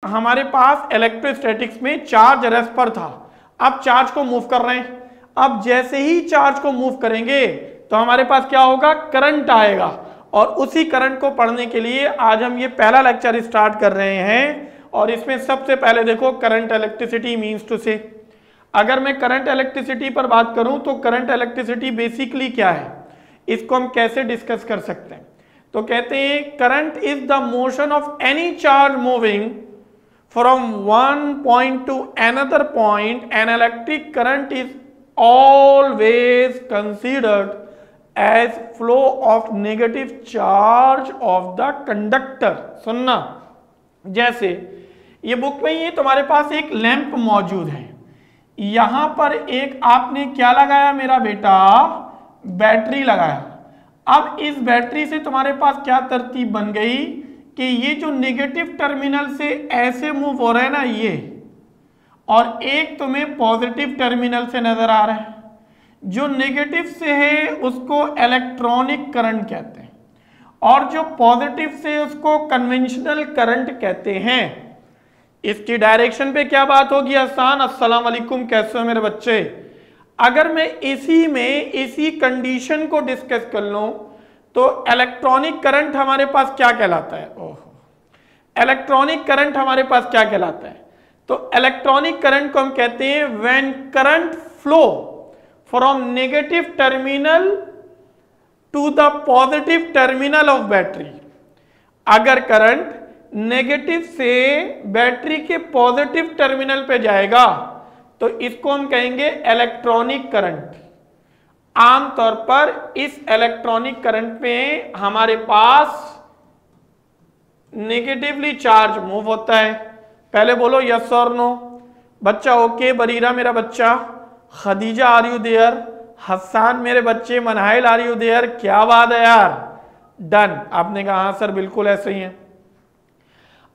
हमारे पास इलेक्ट्रोस्टैटिक्स में charge rest पर था, अब चार्ज को मूव कर रहे हैं। अब जैसे ही चार्ज को मूव करेंगे तो हमारे पास क्या होगा, करंट आएगा। और उसी करंट को पढ़ने के लिए आज हम ये पहला लेक्चर स्टार्ट कर रहे हैं। और इसमें सबसे पहले देखो करंट इलेक्ट्रिसिटी मीन्स टू से। अगर मैं करंट इलेक्ट्रिसिटी पर बात करूं तो करंट इलेक्ट्रिसिटी बेसिकली क्या है, इसको हम कैसे डिस्कस कर सकते हैं। तो कहते हैं current is the motion of any charge moving from one point to another point. An electric current is always considered as flow of negative charge of the conductor. सुनना, जैसे ये बुक में ये तुम्हारे पास एक लैंप मौजूद है, यहां पर एक आपने क्या लगाया मेरा बेटा, बैटरी लगाया। अब इस बैटरी से तुम्हारे पास क्या तरतीब बन गई कि ये जो नेगेटिव टर्मिनल से ऐसे मूव हो रहे हैं ना ये, और एक तुम्हें पॉजिटिव टर्मिनल से नजर आ रहा है। जो नेगेटिव से है उसको इलेक्ट्रॉनिक करंट कहते हैं और जो पॉजिटिव से उसको कन्वेंशनल करंट कहते हैं। इसकी डायरेक्शन पे क्या बात होगी, आसान। अस्सलाम वालेकुम, कैसे हो मेरे बच्चे। अगर मैं इसी कंडीशन को डिस्कस कर लूं तो इलेक्ट्रॉनिक करंट हमारे पास क्या कहलाता है, ओहो, इलेक्ट्रॉनिक करंट हमारे पास क्या कहलाता है। तो इलेक्ट्रॉनिक करंट को हम कहते हैं when current flow from negative terminal to the positive terminal of battery. अगर करंट नेगेटिव से बैटरी के पॉजिटिव टर्मिनल पे जाएगा तो इसको हम कहेंगे इलेक्ट्रॉनिक करंट। आमतौर पर इस इलेक्ट्रॉनिक करंट में हमारे पास नेगेटिवली चार्ज मूव होता है। पहले बोलो यस और नो। बच्चा ओके, बरीरा मेरा बच्चा, Khadija are you there, Hasan मेरे बच्चे, मनहाइल आर यू देयर, क्या बात है यार, डन। आपने कहा हाँ सर बिल्कुल ऐसे ही है।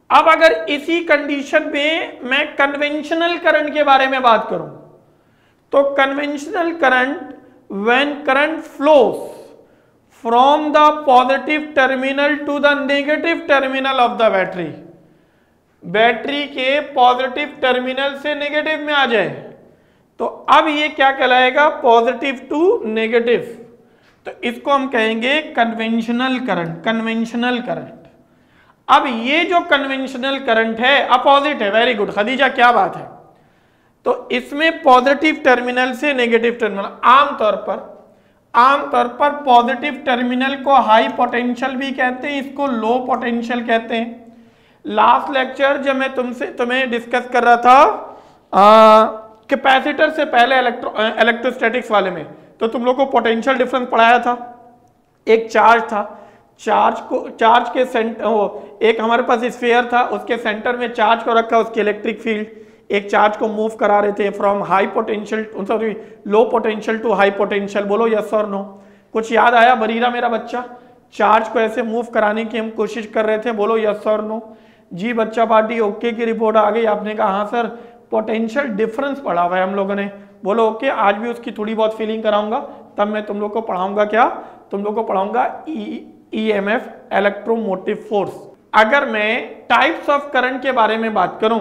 अब अगर इसी कंडीशन में मैं कन्वेंशनल करंट के बारे में बात करूं तो conventional current when current flows from the positive terminal to the negative terminal of the battery, battery के पॉजिटिव टर्मिनल से नेगेटिव में आ जाए तो अब ये क्या कहलाएगा, पॉजिटिव टू नेगेटिव। तो इसको हम कहेंगे कन्वेंशनल करंट, कन्वेंशनल करंट। अब ये जो कन्वेंशनल करंट है अपोजिट है, वेरी गुड खदीजा, क्या बात है। तो इसमें पॉजिटिव टर्मिनल से नेगेटिव टर्मिनल, आमतौर पर पॉजिटिव टर्मिनल को हाई पोटेंशियल भी कहते हैं, इसको लो पोटेंशियल कहते हैं। लास्ट लेक्चर जब मैं तुम्हें डिस्कस कर रहा था कैपेसिटर से पहले इलेक्ट्रोस्टैटिक्स वाले में, तो तुम लोग को पोटेंशियल डिफरेंस पढ़ाया था। एक चार्ज था, चार्ज के सेंटर, एक हमारे पास स्फीयर था, उसके सेंटर में चार्ज को रखा, उसकी इलेक्ट्रिक फील्ड एक चार्ज को मूव करा रहे थे from high potential, sorry low potential to high potential. बोलो यस और नो। कुछ याद आया बरीरा मेरा बच्चा, चार्ज को ऐसे मूव कराने की हम कोशिश कर रहे थे, बोलो यस और नो। जी बच्चा पार्टी ओके की रिपोर्ट आ गई, आपने कहा हाँ सर पोटेंशियल डिफरेंस पढ़ा हुआ है हम लोगों ने, बोलो ओके। आज भी उसकी थोड़ी बहुत फीलिंग कराऊंगा, तब मैं तुम लोग को पढ़ाऊंगा क्या, तुम लोग को पढ़ाऊंगा EMF, इलेक्ट्रोमोटिव फोर्स। अगर मैं टाइप्स ऑफ करंट के बारे में बात करूं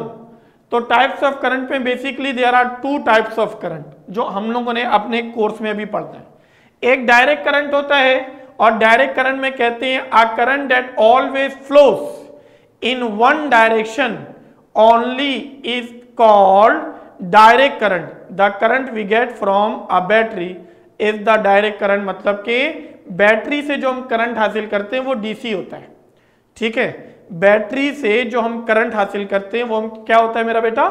तो टाइप्स ऑफ करंट में basically there are two types of current जो हम लोगों ने अपने कोर्स में भी पढ़ना है। एक डायरेक्ट करंट होता है और डायरेक्ट करंट में कहते हैं a current that always flows in one direction only is called direct current. The current we get from a battery is the direct current, मतलब कि बैटरी से जो हम करंट हासिल करते हैं वो डीसी होता है, ठीक है। बैटरी से जो हम करंट हासिल करते हैं वो हम क्या होता है मेरा बेटा,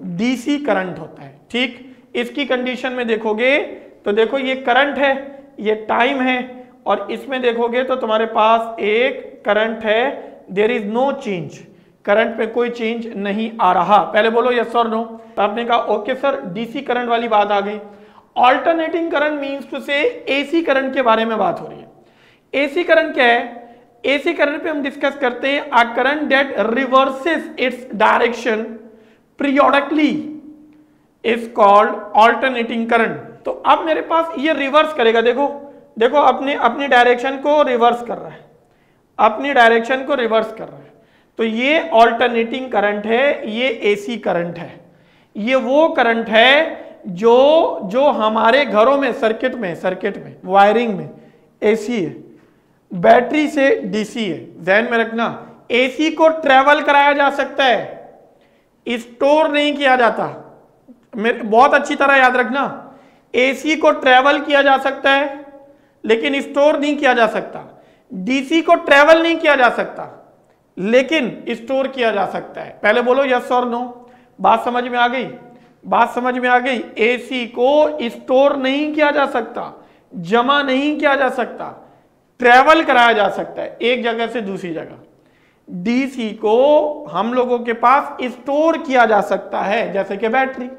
डीसी करंट होता है, ठीक। इसकी कंडीशन में देखोगे तो देखो ये करंट है, ये टाइम है, और इसमें देखोगे तो तुम्हारे पास एक करंट है, there is no change, current में कोई चेंज नहीं आ रहा। पहले बोलो यस और नो। तो आपने कहा ओके सर, डीसी करंट वाली बात आ गई। ऑल्टरनेटिंग करंट मींस टू से एसी करंट के बारे में बात हो रही है। एसी करंट क्या है, एसी करंट पे हम डिस्कस करते हैं a current that reverses its direction periodically is called alternating current. तो अब मेरे पास ये रिवर्स करेगा, देखो देखो अपनी डायरेक्शन को रिवर्स कर रहा है, अपनी डायरेक्शन को रिवर्स कर रहा है। तो ये ऑल्टरनेटिंग करंट है, ये एसी करंट है। ये वो करंट है जो हमारे घरों में सर्किट में वायरिंग में एसी है, बैटरी से डीसी है। ध्यान में रखना, एसी को ट्रेवल कराया जा सकता है, स्टोर नहीं किया जाता। बहुत अच्छी तरह याद रखना, एसी को ट्रेवल किया जा सकता है लेकिन स्टोर नहीं किया जा सकता। डीसी को ट्रेवल नहीं किया जा सकता लेकिन स्टोर किया जा सकता है। पहले बोलो यस और नो। बात समझ में आ गई? बात समझ में आ गई? एसी को स्टोर नहीं किया जा सकता, जमा नहीं किया जा सकता, ट्रेवल कराया जा सकता है एक जगह से दूसरी जगह। डीसी को हम लोगों के पास स्टोर किया जा सकता है जैसे कि बैटरी,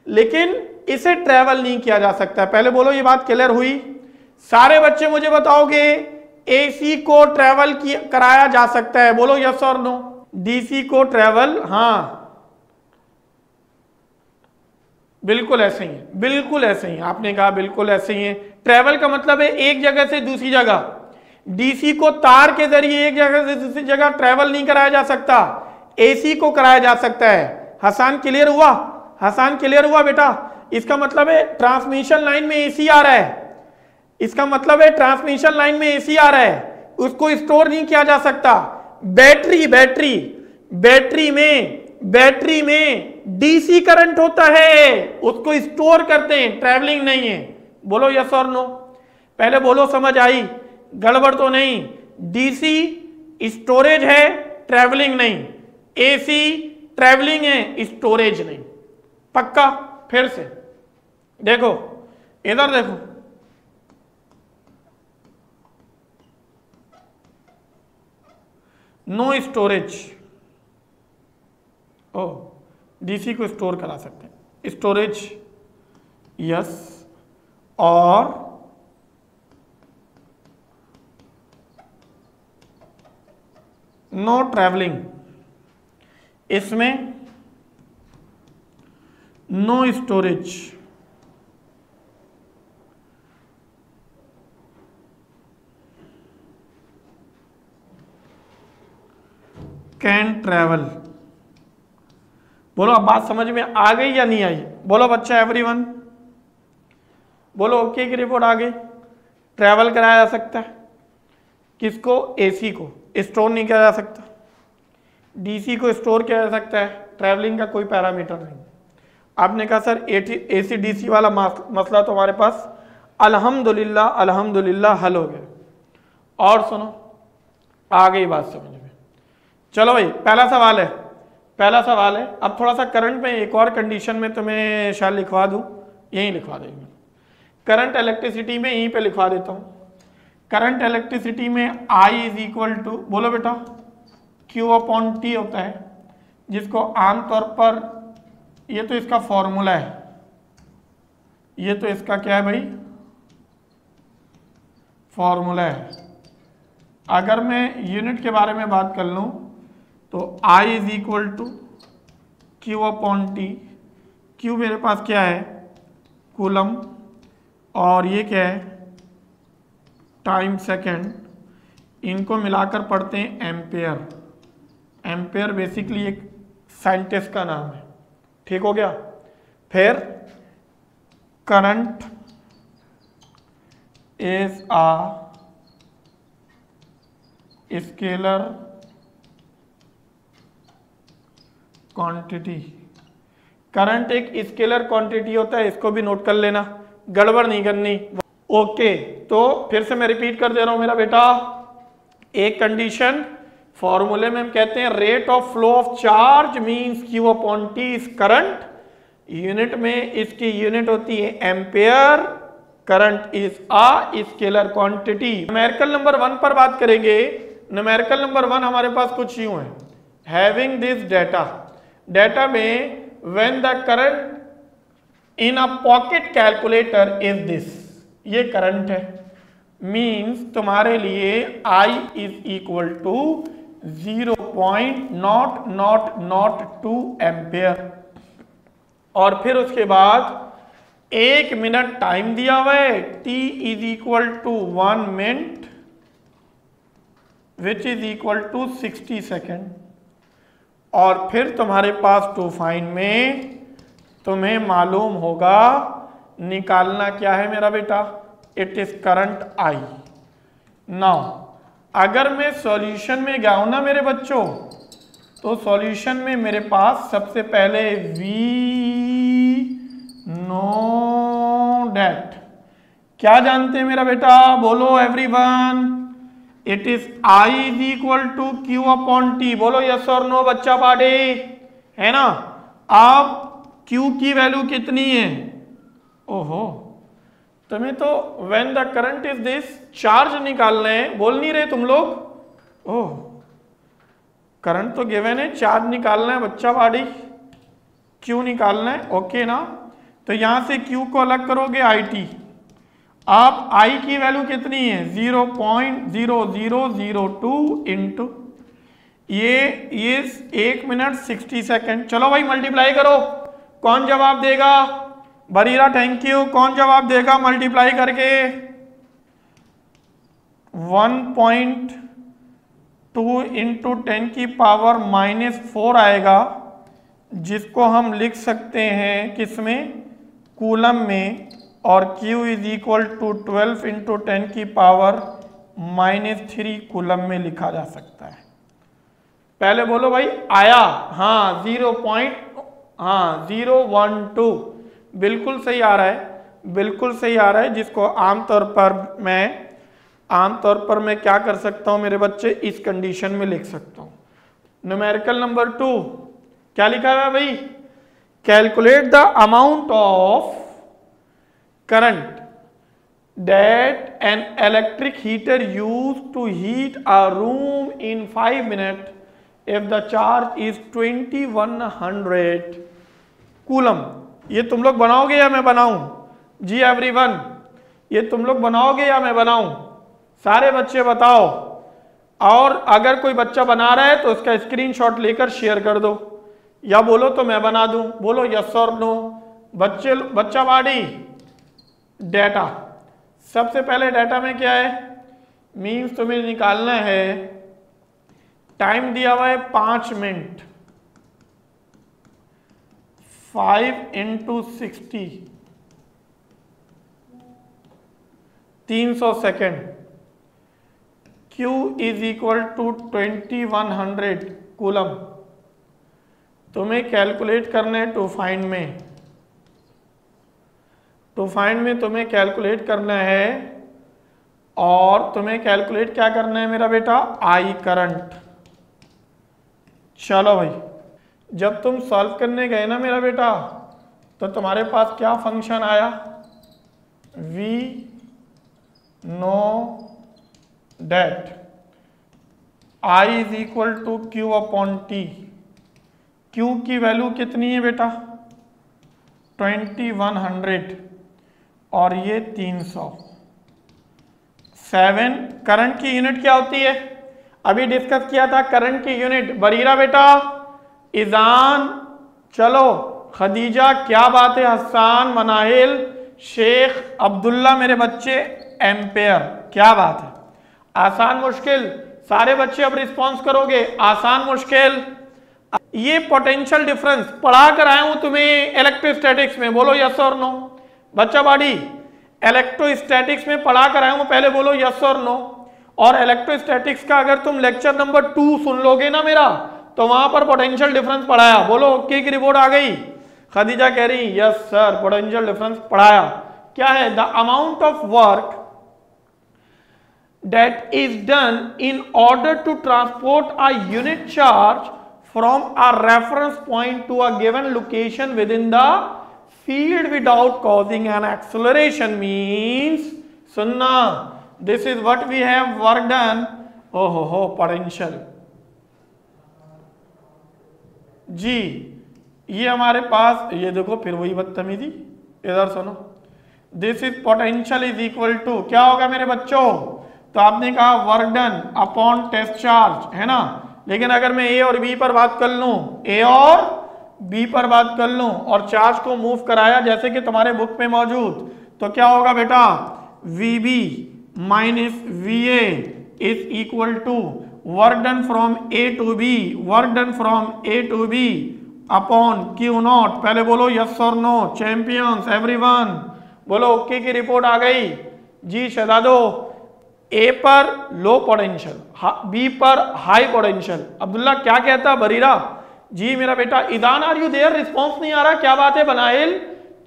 लेकिन इसे ट्रेवल नहीं किया जा सकता। पहले बोलो ये बात क्लियर हुई? सारे बच्चे मुझे बताओगे एसी को ट्रेवल कराया जा सकता है, बोलो यस और नो। डीसी को ट्रेवल, हाँ बिल्कुल ऐसे ही है, बिल्कुल ऐसे ही। आपने कहा बिल्कुल ऐसे ही है। ट्रेवल का मतलब है एक जगह से दूसरी जगह। डीसी को तार के जरिए एक जगह से दूसरी जगह ट्रेवल नहीं कराया जा सकता, एसी को कराया जा सकता है। हसन क्लियर हुआ? हसन क्लियर हुआ बेटा? इसका मतलब है ट्रांसमिशन लाइन में एसी आ रहा है, इसका मतलब है ट्रांसमिशन लाइन में एसी आ रहा है, उसको स्टोर नहीं किया जा सकता। बैटरी में डीसी करंट होता है, उसको स्टोर करते हैं, ट्रैवलिंग नहीं है। बोलो यस और नो। पहले बोलो समझ आई? गड़बड़ तो नहीं? डीसी स्टोरेज है, ट्रैवलिंग नहीं। एसी ट्रैवलिंग है, स्टोरेज नहीं। पक्का? फिर से देखो, इधर देखो, नो स्टोरेज। ओ, डीसी को स्टोर करा सकते हैं, स्टोरेज यस, और नो ट्रैवलिंग, इसमें नो स्टोरेज। Can travel. बोलो अब बात समझ में आ गई या नहीं आई? बोलो बच्चा एवरीवन, बोलो ओके की रिपोर्ट आ गई। ट्रैवल कराया जा सकता है, किसको? एसी को। स्टोर नहीं किया जा सकता। डीसी को स्टोर किया जा सकता है, ट्रैवलिंग का कोई पैरामीटर नहीं। आपने कहा सर एसी डीसी वाला मसला तो हमारे पास अल्हम्दुलिल्लाह हल हो गया। और सुनो, आ गई बात समझ में? चलो भाई, पहला सवाल है। अब थोड़ा सा करंट में एक और कंडीशन में तुम्हें शायद लिखवा दूं, यहीं लिखवा देंगे। करंट इलेक्ट्रिसिटी में यहीं पे लिखवा देता हूं। करंट इलेक्ट्रिसिटी में I इज इक्वल टू, बोलो बेटा, Q/T होता है, जिसको आमतौर पर, ये तो इसका फॉर्मूला है, ये तो इसका क्या है भाई? फॉर्मूला है। अगर मैं यूनिट के बारे में बात कर लूं तो I is equal to Q/T। Q मेरे पास क्या है? कूलम, और ये क्या है? Time second. इनको मिलाकर पढ़ते हैं एम्पेयर। एम्पेयर बेसिकली एक साइंटिस्ट का नाम है, ठीक हो गया? फिर current is a scalar quantity. Current एक स्केलर क्वांटिटी होता है, इसको भी नोट कर लेना, गड़बड़ नहीं करनी। ओके, तो फिर से मैं रिपीट कर दे रहा हूं मेरा बेटा। एक कंडीशन, फॉर्मूले में हम कहते हैं rate of flow of charge means Q/T is current. Unit में इसकी यूनिट होती है ampere. Current is a scalar quantity. Numerical number 1 पर बात करेंगे। न्यूमेरिकल नंबर 1 हमारे पास कुछ यूं है, हैविंग दिस डेटा में when the current in a pocket calculator is this, ये करंट है। मीन्स तुम्हारे लिए I is equal to 0.0002 ampere. और फिर उसके बाद 1 मिनट टाइम दिया हुआ है, T is equal to 1 minute which is equal to 60 second. और फिर तुम्हारे पास टू फाइंड में तुम्हें मालूम होगा निकालना क्या है मेरा बेटा, it is current I. Now अगर मैं सॉल्यूशन में गया हूं ना मेरे बच्चों, तो सॉल्यूशन में मेरे पास सबसे पहले वी नो डेट, क्या जानते हैं मेरा बेटा, बोलो everyone, it is I is equal to Q upon T. बोलो यस और नो बच्चा पार्टी, है ना। अब क्यू की वैल्यू कितनी है, ओहो तुम्हें तो when the current is this charge निकालना है, बोल नहीं रहे तुम लोग। ओह करंट तो गिवन है, चार्ज निकालना है बच्चा पार्टी, क्यू निकालना है, ओके ना। तो यहां से क्यू को अलग करोगे आई टी। आप आई की वैल्यू कितनी है 0.0002 इंटू ये 1 मिनट 60 सेकेंड। चलो भाई मल्टीप्लाई करो, कौन जवाब देगा, बरीरा थैंक यू, कौन जवाब देगा मल्टीप्लाई करके, 1.2 इंटू 10 की पावर -4 आएगा, जिसको हम लिख सकते हैं किसमें, कूलम में। और Q is equal to 12 into 10 की पावर -3 कूलम में लिखा जा सकता है। पहले बोलो भाई आया, हाँ 0.012 बिल्कुल सही आ रहा है, बिल्कुल सही आ रहा है, जिसको आमतौर पर मैं क्या कर सकता हूं मेरे बच्चे, इस कंडीशन में लिख सकता हूं। न्यूमेरिकल नंबर 2 क्या लिखा हुआ है भाई, calculate the amount of current that an electric heater used to heat a room in 5 minutes if the charge is 2100 coulomb. ये तुम लोग बनाओगे या मैं बनाऊं, जी एवरीवन, ये तुम लोग बनाओगे या मैं बनाऊं, सारे बच्चे बताओ। और अगर कोई बच्चा बना रहा है तो उसका स्क्रीनशॉट लेकर शेयर कर दो, या बोलो तो मैं बना दूं, बोलो यस और नो। बच्चा बाड़ी डेटा, सबसे पहले डेटा में क्या है, मीन्स तुम्हें निकालना है, टाइम दिया हुआ है 5 minute, 5 into 60 300 second, Q is equal to 2100 coulomb. तुम्हें कैलकुलेट करना है टू फाइंड में तुम्हें कैलकुलेट करना है, और तुम्हें कैलकुलेट क्या करना है मेरा बेटा, आई करंट। चलो भाई, जब तुम सॉल्व करने गए ना मेरा बेटा, तो तुम्हारे पास क्या फंक्शन आया, we know that I is equal to Q upon T. Q की वैल्यू कितनी है बेटा 2100 और ये 300। 7 करंट की यूनिट क्या होती है, अभी डिस्कस किया था करंट की यूनिट, बरीरा बेटा, इजान, चलो खदीजा, क्या बात है, हसन, मनाहिल, शेख, अब्दुल्ला मेरे बच्चे, एम्पेयर, क्या बात है। आसान मुश्किल, सारे बच्चे अब रिस्पॉन्स करोगे, आसान मुश्किल। ये पोटेंशियल डिफरेंस पढ़ा कर आया हूं तुम्हें इलेक्ट्रोस्टैटिक्स में, बोलो यस और नो। बच्चा बाड़ी इलेक्ट्रोस्टैटिक्स में पढ़ा कर आया हूं, पहले बोलो यस और नो। और इलेक्ट्रोस्टैटिक्स का अगर तुम लेक्चर नंबर 2 सुन लोगे ना मेरा, तो वहां पर पोटेंशियल डिफरेंस पढ़ाया, बोलो ओके की रिपोर्ट आ गई। खदीजा कह रही यस सर पोटेंशियल डिफरेंस पढ़ाया। क्या है, the amount of work that is done in order to transport a unit charge from a reference point to a given location within the field without causing an acceleration means, सुनना, this is what we have work done, हो potential जी। ये हमारे पास, ये देखो फिर वही बदतमीजी, इधर सुनो, this is potential is equal to क्या होगा मेरे बच्चों, तो आपने कहा work done upon test charge, है ना। लेकिन अगर मैं ए और बी पर बात कर लूं, ए और बी पर बात कर लूं और चार्ज को मूव कराया जैसे कि तुम्हारे बुक में मौजूद, तो क्या होगा बेटा, V B minus V A is equal to, work done from A to B, work done from A to B upon Q naught. पहले बोलो यस और नो, चैंपियंस एवरीवन। बोलो ओके की रिपोर्ट आ गई जी शहजादो। ए पर लो पोटेंशियल, बी पर हाई पोटेंशियल। अब्दुल्ला क्या कहता बरीरा? जी मेरा बेटा। Eidan are you there? Response नहीं आ रहा, क्या बात है बनाइल?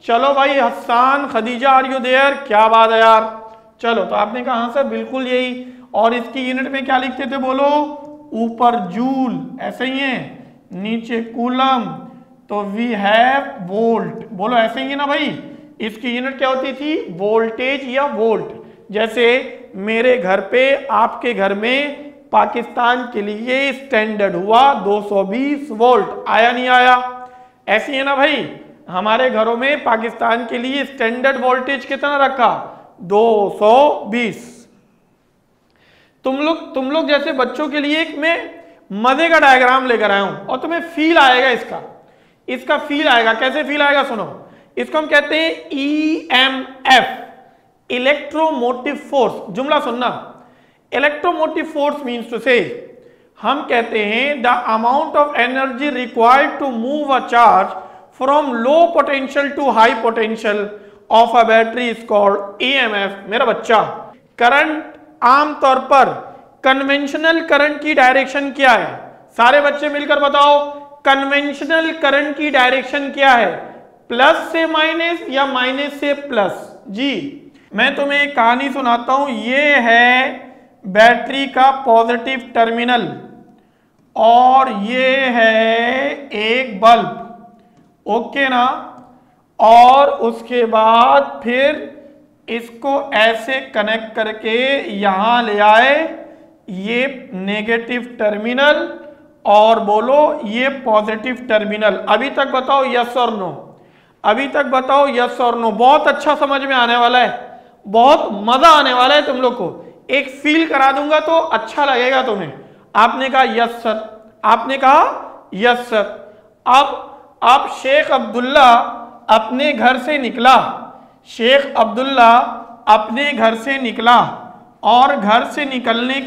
चलो भाई Hasan Khadija are you there? क्या बात है यार। चलो तो आपने कहा हाँ सर बिल्कुल यही। और इसकी यूनिट में क्या लिखते थे बोलो? ऊपर जूल ऐसे ही है, नीचे कूलम, तो वी हैव वोल्ट। बोलो ऐसे ही है ना भाई। इसकी यूनिट क्या होती थी? वोल्टेज या वोल्ट। जैसे मेरे घर पे आपके घर में पाकिस्तान के लिए स्टैंडर्ड हुआ 220 वोल्ट, आया नहीं आया? ऐसी है ना भाई। हमारे घरों में पाकिस्तान के लिए स्टैंडर्ड वोल्टेज कितना रखा? 220। तुम लोग जैसे बच्चों के लिए एक मैं मजे का डायग्राम लेकर आया हूं और तुम्हें फील आएगा इसका फील आएगा। कैसे फील आएगा सुनो। इसको हम कहते हैं EMF, इलेक्ट्रोमोटिव फोर्स। जुमला सुनना, इलेक्ट्रोमोटिव फोर्स मीन्स टू से, हम कहते हैं the amount of energy required to move a charge from low potential to high potential of a battery is called EMF। मेरा बच्चा, करंट आमतौर पर कन्वेंशनल करंट की डायरेक्शन क्या है? सारे बच्चे मिलकर बताओ, कन्वेंशनल करंट की डायरेक्शन क्या है? प्लस से माइनस या माइनस से प्लस? जी मैं तुम्हें एक कहानी सुनाता हूं। ये है बैटरी का पॉजिटिव टर्मिनल और ये है एक बल्ब, ओके ना। और उसके बाद फिर इसको ऐसे कनेक्ट करके यहां ले आए, ये नेगेटिव टर्मिनल और बोलो ये पॉजिटिव टर्मिनल। अभी तक बताओ यस और नो, अभी तक बताओ यस और नो। बहुत अच्छा समझ में आने वाला है, बहुत मजा आने वाला है तुम लोग को। एक फील करा दूंगा तो अच्छा लगेगा तुम्हें। आपने कहा यस सर, आपने कहा यस सर। अब शेख अब्दुल्ला अपने घर से निकला, शेख अब्दुल्ला अपने घर से निकला और घर से निकलने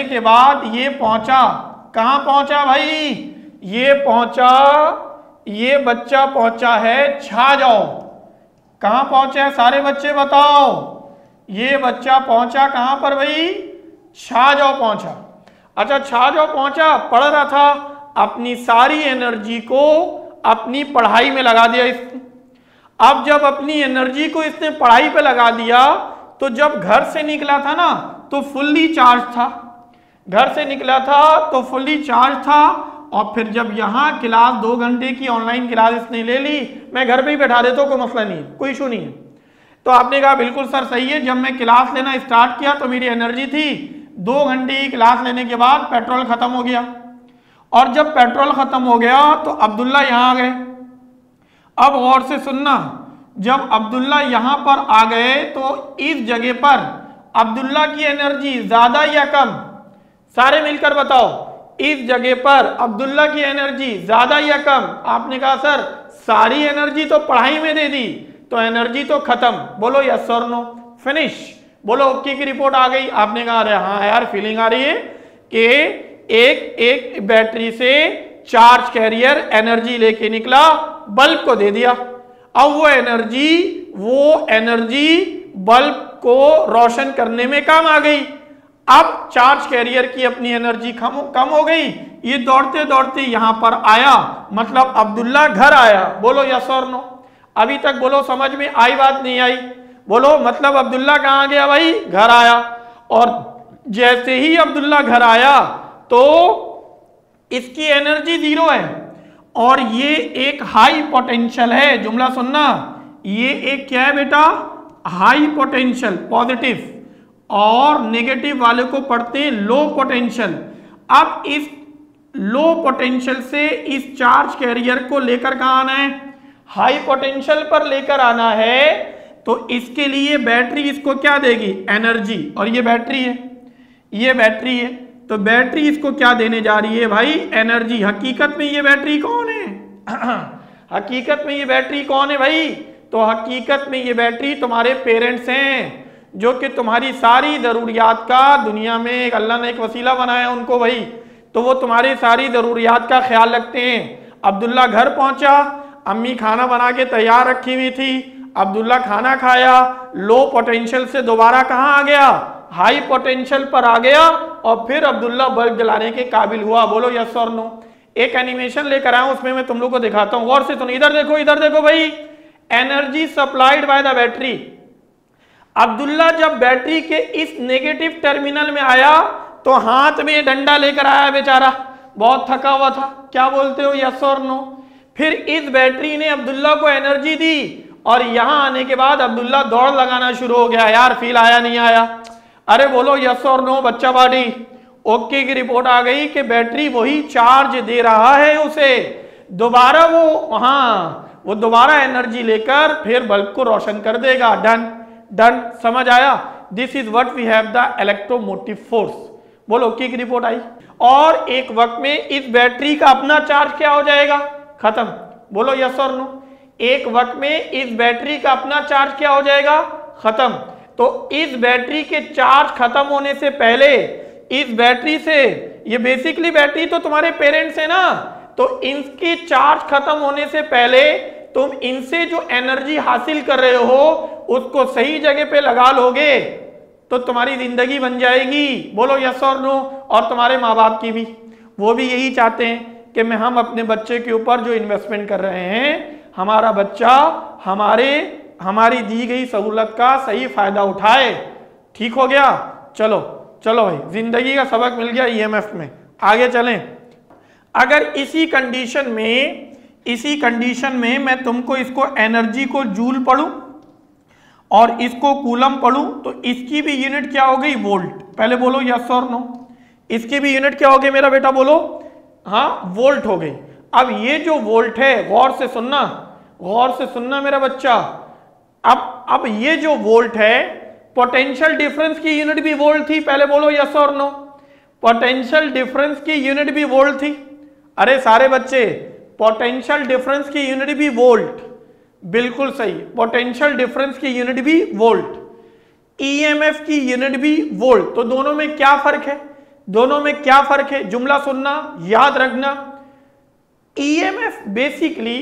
के बाद ये पहुंचा, कहां पहुंचा भाई? ये बच्चा पहुंचा है छाजाओ। कहां पहुंचा है सारे बच्चे बताओ? ये बच्चा पहुंचा कहां पर भाई? छाजाओ पहुंचा। अच्छा छाजाओ पहुंचा, पढ़ रहा था, अपनी सारी एनर्जी को अपनी पढ़ाई में लगा दिया इसने। अब जब अपनी एनर्जी को इसने पढ़ाई पे लगा दिया तो जब घर से निकला था ना तो फुल्ली चार्ज था, घर से निकला था तो फुल्ली चार्ज था। और फिर जब यहाँ क्लास 2 घंटे की ऑनलाइन क्लास इसने ले ली, मैं घर पे ही बैठा देता हूँ, कोई मसला नहीं है, कोई इशू नहीं है। तो आपने कहा बिल्कुल सर सही है। जब मैं क्लास लेना स्टार्ट किया तो मेरी एनर्जी थी 2 घंटे की क्लास लेने के बाद पेट्रोल खत्म हो गया। और जब पेट्रोल खत्म हो गया तो अब्दुल्ला यहाँ आ गए। अब गौर से सुनना, जब अब्दुल्ला यहां पर आ गए तो इस जगह पर अब्दुल्ला की एनर्जी ज्यादा या कम? सारे मिलकर बताओ, इस जगह पर अब्दुल्ला की एनर्जी ज्यादा या कम? आपने कहा सर सारी एनर्जी तो पढ़ाई में दे दी तो एनर्जी तो खत्म। बोलो यस और नो, फिनिश। बोलो ओके की रिपोर्ट आ गई। आपने कहा अरे हाँ यार फीलिंग आ रही है कि एक बैटरी से चार्ज कैरियर एनर्जी लेके निकला, बल्ब को दे दिया। अब वो एनर्जी बल्ब को रोशन करने में काम आ गई। अब चार्ज कैरियर की अपनी एनर्जी कम हो गई। ये दौड़ते दौड़ते यहां पर आया, मतलब अब्दुल्ला घर आया। बोलो यस और नो। अभी तक बोलो समझ में आई बात नहीं आई? बोलो मतलब अब्दुल्ला कहां गया भाई? घर आया। और जैसे ही अब्दुल्ला घर आया तो इसकी एनर्जी 0 है और ये एक हाई पोटेंशियल है। जुमला सुनना, ये एक क्या है बेटा? हाई पोटेंशियल, पॉजिटिव, और नेगेटिव वाले को पढ़ते हैं लो पोटेंशियल। अब इस लो पोटेंशियल से इस चार्ज कैरियर को लेकर कहां आना है? हाई पोटेंशियल पर लेकर आना है। तो इसके लिए बैटरी इसको क्या देगी? एनर्जी। और ये बैटरी है, ये बैटरी है, तो बैटरी इसको क्या देने जा रही है भाई? एनर्जी। हकीकत में ये बैटरी कौन है? हकीकत में ये बैटरी कौन है भाई? तो हकीकत में ये बैटरी तुम्हारे पेरेंट्स हैं जो कि तुम्हारी सारी ज़रूरियात का, दुनिया में एक अल्लाह ने एक वसीला बनाया उनको भाई, तो वो तुम्हारी सारी ज़रूरियात का ख्याल रखते हैं। अब्दुल्ला घर पहुंचा, अम्मी खाना बना के तैयार रखी हुई थी, अब्दुल्ला खाना खाया, लो पोटेंशियल से दोबारा कहाँ आ गया, हाई पोटेंशियल पर आ गया, और फिर अब्दुल्ला बल्ब जलाने के काबिल हुआ। बोलो यस और नो। एक एनिमेशन लेकर आया हूं, उसमें मैं तुम लोग को दिखाता हूं, गौर से सुनो। इधर देखो भाई, energy supplied by the battery. Abdullah जब बैटरी के इस नेगेटिव टर्मिनल में आया तो हाथ में डंडा लेकर आया बेचारा, बहुत थका हुआ था। क्या बोलते हो, यस और नो? फिर इस बैटरी ने अब्दुल्ला को एनर्जी दी, और यहां आने के बाद अब्दुल्ला दौड़ लगाना शुरू हो गया, यार फील आया नहीं आया? अरे बोलो यस और नो बच्चा बाडी। ओके की रिपोर्ट आ गई कि बैटरी वही चार्ज दे रहा है उसे, दोबारा वो दोबारा एनर्जी लेकर फिर बल्ब को रोशन कर देगा। डन, समझ आया? This is what we have the electromotive force. बोलो ओके की रिपोर्ट आई। और एक वक्त में इस बैटरी का अपना चार्ज क्या हो जाएगा, खत्म। बोलो यस और नो। एक वक्त में इस बैटरी का अपना चार्ज क्या हो जाएगा, खत्म। तो इस बैटरी के चार्ज खत्म होने से पहले इस बैटरी से, ये बेसिकली बैटरी तो तुम्हारे पेरेंट्स है ना, तो इनके चार्ज खत्म होने से पहले तुम इनसे जो एनर्जी हासिल कर रहे हो उसको सही जगह पे लगा लोगे तो तुम्हारी जिंदगी बन जाएगी। बोलो यस और नो। और तुम्हारे माँ बाप की भी, वो भी यही चाहते हैं कि हम अपने बच्चे के ऊपर जो इन्वेस्टमेंट कर रहे हैं, हमारा बच्चा हमारी दी गई सहूलत का सही फायदा उठाए। ठीक हो गया? चलो भाई, जिंदगी का सबक मिल गया ईएमएफ में। आगे चलें। अगर इसी कंडीशन में मैं तुमको इसको एनर्जी को जूल पढ़ूं और इसको कूलम पढ़ूं, तो इसकी भी यूनिट क्या हो गई, वोल्ट। पहले बोलो यस और नो। इसकी भी यूनिट क्या हो गई मेरा बेटा, बोलो। हाँ, वोल्ट हो गई। अब ये जो वोल्ट है, गौर से सुनना मेरा बच्चा। अब ये जो वोल्ट है, पोटेंशियल डिफरेंस की यूनिट भी वोल्ट थी। पहले बोलो यस और नो। पोटेंशियल डिफरेंस की यूनिट भी वोल्ट थी। अरे सारे बच्चे, पोटेंशियल डिफरेंस की यूनिट भी वोल्ट, बिल्कुल सही। पोटेंशियल डिफरेंस की यूनिट भी वोल्ट, ईएमएफ की यूनिट भी वोल्ट। तो दोनों में क्या फर्क है? जुमला सुनना, याद रखना। ईएमएफ बेसिकली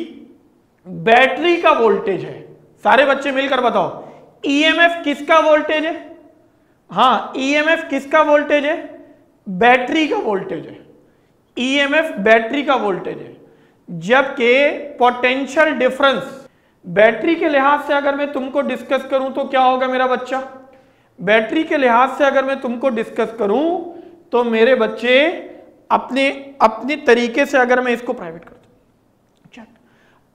बैटरी का वोल्टेज है। सारे बच्चे मिलकर बताओ, ईएमएफ किसका वोल्टेज है? हाँ, ईएमएफ किसका वोल्टेज है? बैटरी का वोल्टेज है। ईएमएफ बैटरी का वोल्टेज है, जबकि पोटेंशियल डिफरेंस बैटरी के लिहाज से अगर मैं तुमको डिस्कस करूं तो क्या होगा मेरा बच्चा? बैटरी के लिहाज से अगर मैं तुमको डिस्कस करूं तो मेरे बच्चे अपने तरीके से, अगर मैं इसको प्राइवेट कर दूं,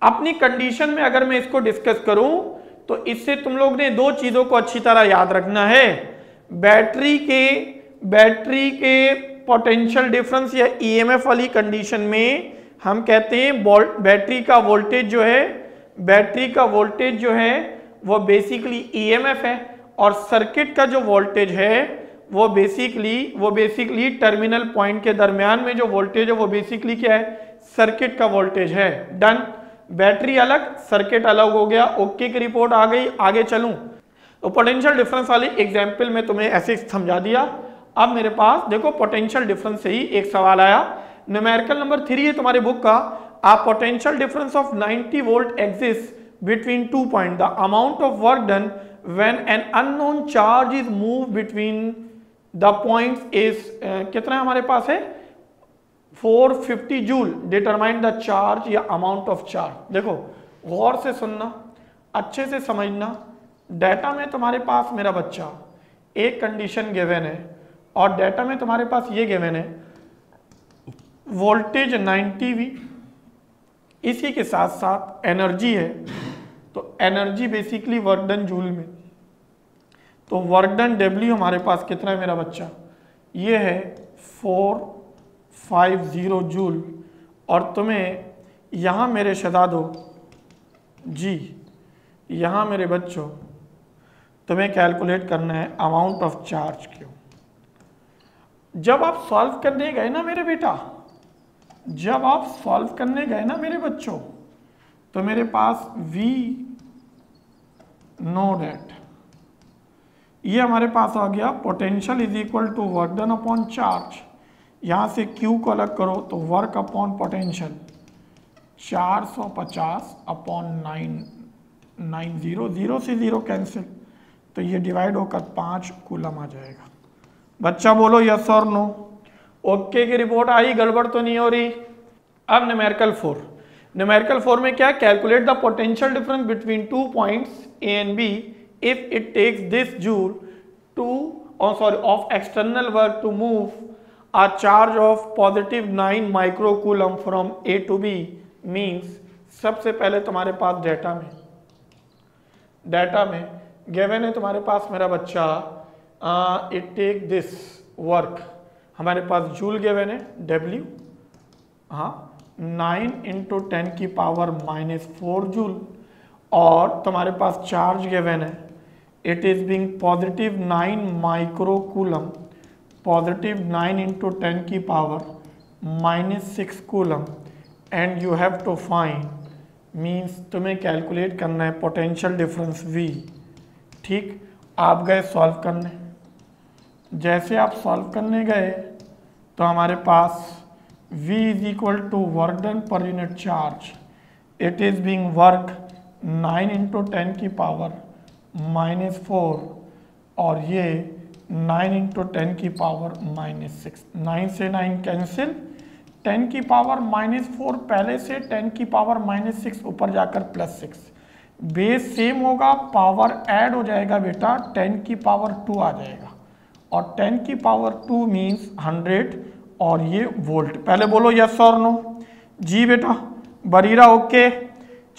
अपनी कंडीशन में अगर मैं इसको डिस्कस करूं तो इससे तुम लोग ने दो चीजों को अच्छी तरह याद रखना है। बैटरी के पोटेंशियल डिफरेंस या ईएमएफ वाली कंडीशन में हम कहते हैं बैटरी का वोल्टेज जो है वो बेसिकली ईएमएफ है, और सर्किट का जो वोल्टेज है वो बेसिकली टर्मिनल पॉइंट के दरमियान में जो वोल्टेज है वो बेसिकली क्या है, सर्किट का वोल्टेज है। डन। बैटरी अलग, सर्किट अलग हो गया। ओके की रिपोर्ट आ गई। आगे चलूं तो पोटेंशियल डिफरेंस वाली एग्जांपल में तुम्हें ऐसे समझा दिया। अब मेरे पास देखो, पोटेंशियल डिफरेंस से ही एक सवाल आया, न्यूमेरिकल नंबर 3 है तुम्हारे बुक का। A potential difference of 90 volt exists between 2 points. The amount of work done when an unknown charge is moved between the points is कितना हमारे पास है, 450 जूल। डिटरमाइन द चार्ज या अमाउंट ऑफ चार्ज। देखो गौर से सुनना, अच्छे से समझना। डाटा में तुम्हारे पास मेरा बच्चा एक कंडीशन गिवन है, और डाटा में तुम्हारे पास ये गिवन है, वोल्टेज 90 वी, इसी के साथ साथ एनर्जी है। तो energy basically work done joule में, तो वर्क डन डब्ल्यू हमारे पास कितना है मेरा बच्चा, ये है 450 जूल। और तुम्हें यहाँ मेरे शहजादो जी, यहाँ मेरे बच्चों तुम्हें कैलकुलेट करना है अमाउंट ऑफ चार्ज क्यों। जब आप सॉल्व करने गए ना मेरे बेटा, जब आप सॉल्व करने गए ना मेरे बच्चों, तो मेरे पास V नो डेट ये हमारे पास आ गया potential is equal to work done upon charge. यहाँ से Q को अलग करो तो वर्क अपॉन पोटेंशियल 450 अपॉन 990, 0 से 0 कैंसिल, तो ये डिवाइड होकर 5 कूलम आ जाएगा। बच्चा बोलो यस और नो। ओके की रिपोर्ट आई, गड़बड़ तो नहीं हो रही। अब न्यूमेरिकल 4। न्यूमेरिकल 4 में क्या, calculate the potential difference between 2 points A and B if it takes this joule of external work to move a charge of positive 9 microcoulomb from A to B means, सबसे पहले तुम्हारे पास data में given है तुम्हारे पास मेरा बच्चा it take this work, हमारे पास joule given है W, हाँ 9 इंटू 10 की पावर -4 जूल, और तुम्हारे पास चार्ज गिवन है it is being positive 9 microcoulomb, positive 9 into 10 की power -6 coulomb, and you have to find, means तुम्हें कैलकुलेट करना है पोटेंशियल डिफरेंस V। ठीक, आप गए सॉल्व करने, जैसे आप सॉल्व करने गए तो हमारे पास V is equal to work done per unit charge, it is being work 9 into 10 की पावर -4, और ये 9 इंटू 10 की पावर -6, 9 से 9 कैंसिल, 10 की पावर -4 पहले से 10 की पावर -6 ऊपर जाकर +6, बेस सेम होगा, पावर ऐड हो जाएगा बेटा, 10 की पावर 2 आ जाएगा, और 10 की पावर 2 मीन्स 100, और ये वोल्ट। पहले बोलो यस और नो। जी बेटा, बरीरा ओके।